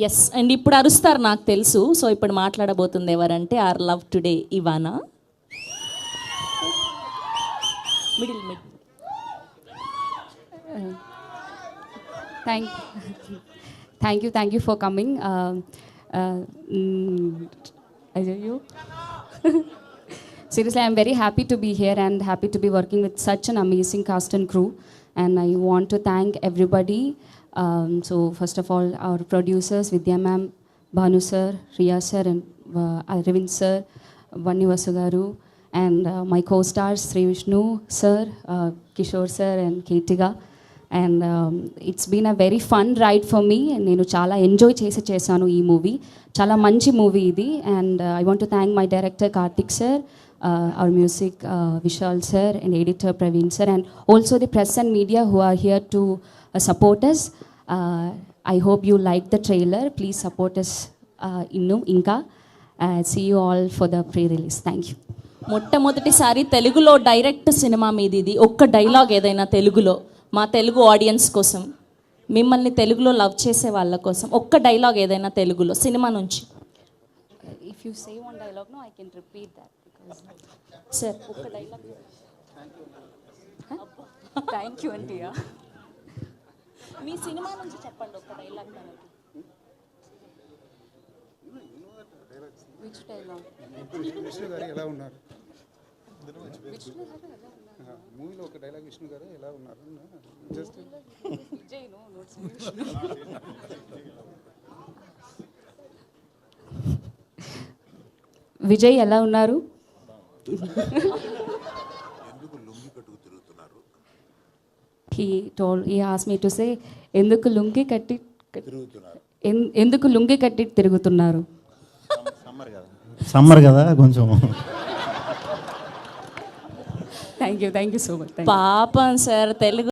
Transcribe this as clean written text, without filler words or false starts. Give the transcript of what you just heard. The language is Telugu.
ఎస్ అండ్ ఇప్పుడు అరుస్తారు నాకు తెలుసు. సో ఇప్పుడు మాట్లాడబోతుంది ఎవరంటే our Love Today Ivana. Middle mid. Thank you for coming. You. Seriously, I'm very happy to be here and happy to be working with such an amazing cast and crew. And I want to thank everybody. So first of all, our producers, Vidya ma'am, Bhanu sir, Riya sir, and Arvind sir, Vanni Vasugaru, and my co-stars Sri Vishnu sir, Kishore sir, and Keetiga. And it's been a very fun ride for me. నేను చాలా ఎంజాయ్ చేశాను ఈ మూవీ. చాలా మంచి మూవీ ఇది. And I want to thank my director Karthik sir, our music Vishal sir, and editor Praveen sir, and also the press and media who are here to support us. I hope you like the trailer. Please support us ఇంకా. See you all for the pre release. Thank you. మొట్టమొదటిసారి తెలుగులో డైరెక్ట్ సినిమా మీది ఇది. ఒక్క డైలాగ్ ఏదైనా తెలుగులో మా తెలుగు ఆడియన్స్ కోసం, మిమ్మల్ని తెలుగులో లవ్ చేసే వాళ్ళ కోసం ఒక్క డైలాగ్ ఏదైనా తెలుగులో సినిమా నుంచి. If you say one dialogue no I can repeat that because sir ఒక్క డైలాగ్. థ్యాంక్ యూ అంటియా. మీ సినిమా నుంచి చెప్పండి ఒక్క డైలాగ్ మనకి. Which dialogue? విష్ణు గారు ఎలా ఉన్నారు మూవీలో ఒక డైలాగ్, విష్ణు గారు ఎలా ఉన్నారు జస్ట్ విజయ్ ఎలా ఉన్నారు? he asked me to say ఎందుకు లుంగి కట్టి తిరుగుతున్నారు. సమ్మర్ కదా కొంచెం. Thank you so much. పాపం సార్ తెలుగు